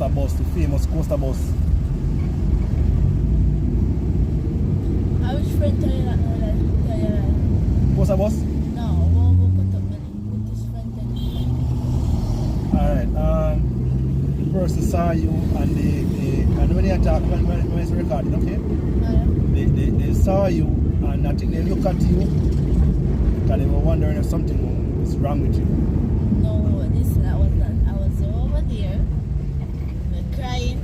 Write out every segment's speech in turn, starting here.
coaster bus, the famous coaster bus. I wish friend tell you that. Coaster bus? No, we'll put up with this friend tell you. Alright, the person saw you and and when you talk, when it's recorded, okay? They saw you and I think they look at you because they were wondering if something was wrong with you. No, that was not. I was over there, crying,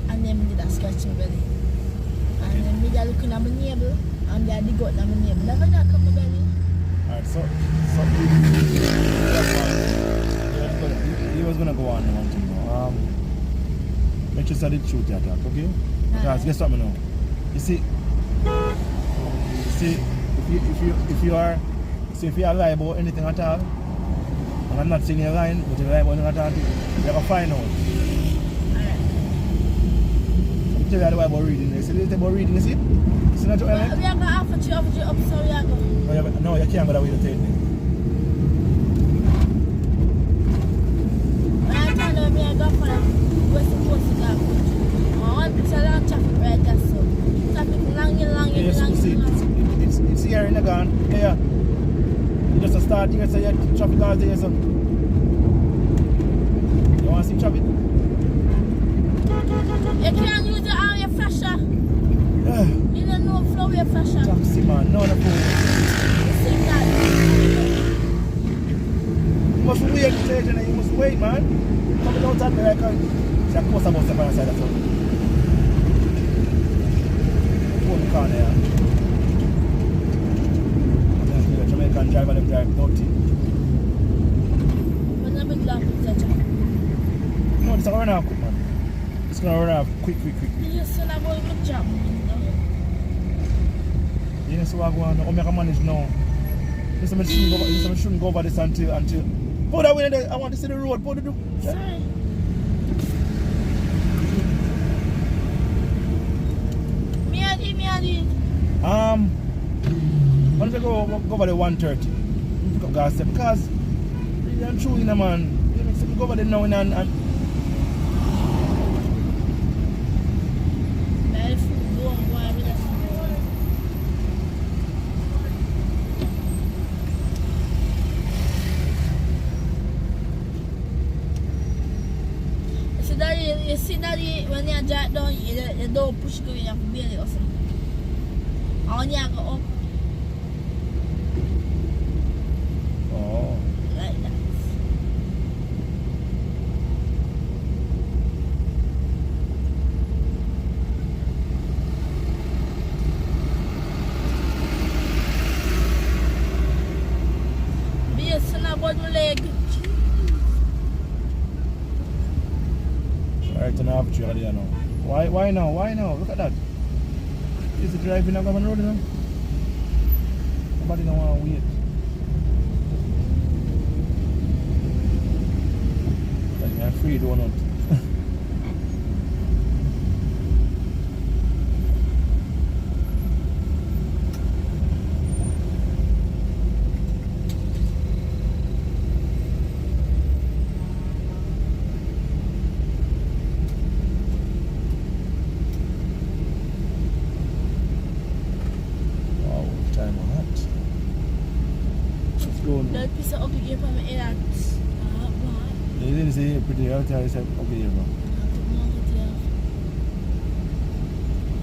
and then did a scratching belly. And then me looking at my navel, and then they got at my navel. Never that come my belly. Alright, so he was gonna go on one thing now. Make sure you say the truth you talk, okay? Because guess what me know? You see, if you are lie about anything at all, and I'm not saying you're lying, but if you lie about anything at all, you have to find out. Alright. I'm telling you the way about reading. You see the about reading, you see? You see that you are going to offer you up, so we are going. No, you can't go that way to take me. When I tell you, I'm going for we're supposed to go. I want to long traffic right there, so. Traffic long. It's here in the gun. Yeah. You just start here, so you have traffic all day, so. You want to see traffic? You can't use your flasher. Yeah. You don't know flow your flasher. Taxi man, no, no, You see that? you must wait, Legend, you must wait, man. Coming out at me, I can't. See, of course, I'm going to step on the side of the front. Phone car there. Jamaican driver, them drive dirty. But I'm glad to touch it. No, it's a run off quick, man. It's gonna run off quick. You said I'm going to jump. Yeah, so I go on. I manage now. Listen, I shouldn't go over this until. Put that way there. I want to see the road. Put it. Sorry. Me and it. When we go over the 130, we pick up gas because really and truly, man, you know, so we go over there now and you see that when you drive down, you don't push going, you have to bail it or something. And when you go up, like that. Be a son about my leg. right on the half tree there now. Why now? Look at that. Is it driving on Government Road now? Nobody don't want to wait. I'm free donut. That piece of ugly here from my head. You didn't say pretty out there, I said okay here bro.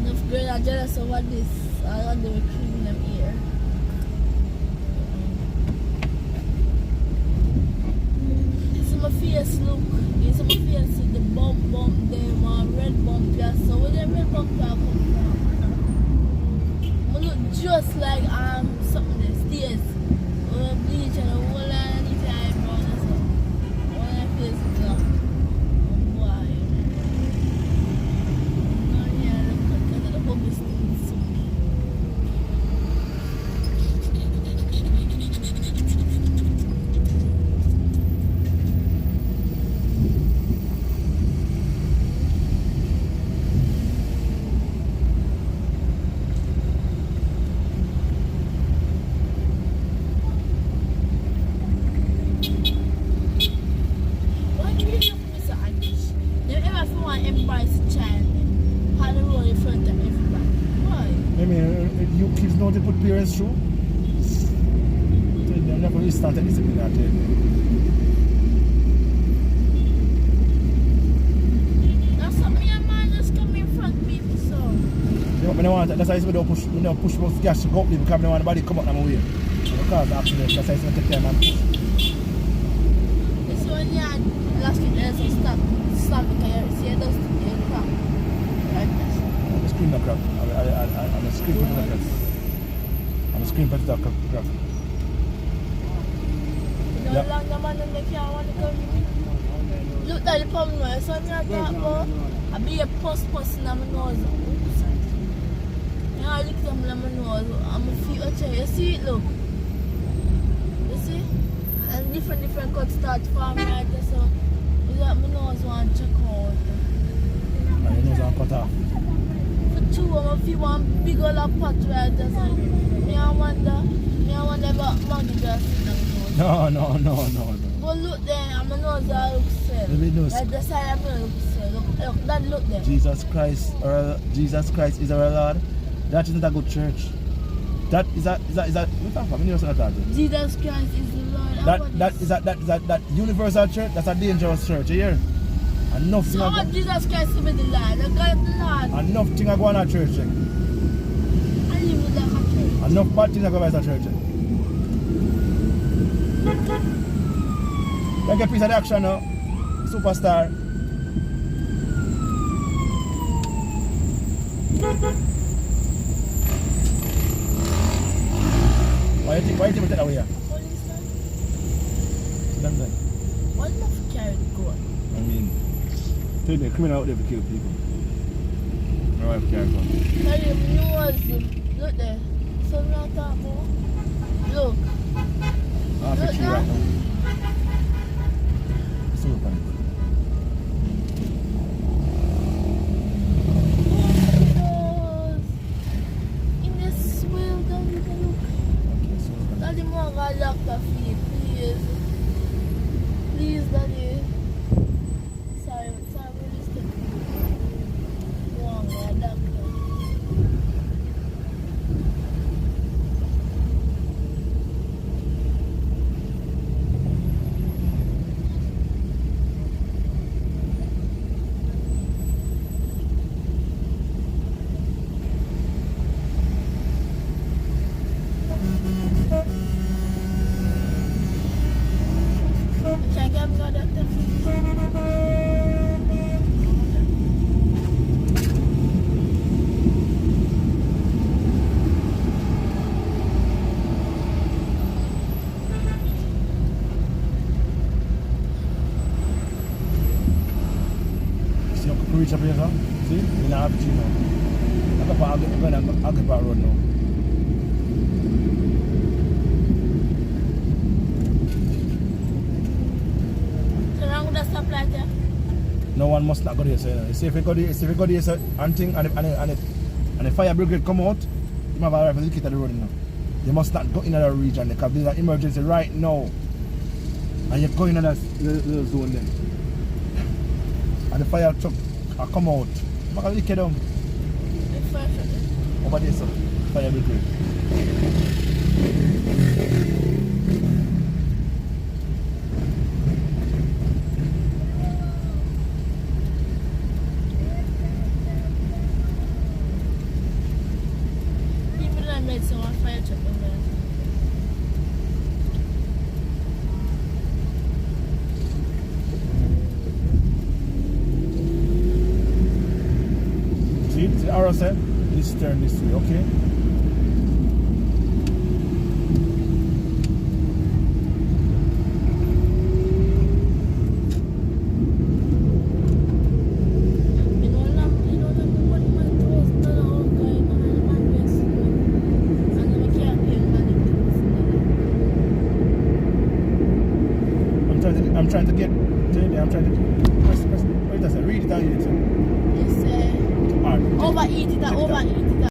Enough girls are jealous of what this. I want them to clean them here. This is my face look. This is my face with the bump them red bump here. So where the red bump here come from? I look just like something that stays. Bleach and a whole lot of the time, bro. That's all. All my face is black. Oh boy. No, yeah, look at the bubble stains. is true. They never really started discipline that day. That's what me and man just come in front of people, so. Yeah, but I want that's why we don't push both gas to go up because I don't want nobody come up on my way. Because the accident, that's why it's going to take time and push. It's when you had last week, there's a stop because you see it does the crap. Like this. I'm a screen crap. I'm a screen crap. I'm a screen crap. No longer man and they can't want to come in. Look at the pump noise, so I'm not talking about. I be a post in my nose. I look at them in my nose. I'm a feet or chair. You see it, look. You see? And different cuts start forming like this. So, it's like my nose want to check out. And your nose want cut off. For two, I'm a feel one big old pot right there. So, me I wonder about Maggie just in the nose. No. But look there, I'm a nose I look sad. Like the side I'm going to look sad. Look, that look there. Jesus Christ is our Lord. That isn't a good church. That is that what the fuck? Jesus Christ is the Lord. That universal church, that's a dangerous church, you hear? Enough thing so what Jesus Christ is the Lord? The God of the Lord. Enough thing I go on a church. I live with like a church. Enough bad things I go on a church. Like a piece of the action now. Superstar. Why do you think we take that away? Policeman? Them then. Why do you have to carry the gun? I mean, tell me, criminal out there to kill people. My wife carry a gun. Tell him nose. Look there. So I'm not talking about. Look. I'll fix you right now. Super. In this world, don't you look? Okay, super. Daddy, more got locked off feet, please. Please, Daddy. Sorry, really stick. Wrong, doctor. Can I get my doctor? See how quick we reach up here, sir? See? We don't have it, you know. I'll get back road now. No one must not go there, so you know. See if we go there, so, and the fire brigade come out, you have a rifle to the road now. They must not go in that region because there's an emergency right now. And you're going in that little zone then. And the fire truck come out. I'm going to down. Over there, sir. Fire brigade. Someone fire truck over there. See the arrow said, this turn this way, okay? I'm trying to get press wait a second, read it out here. Yes, overeat it.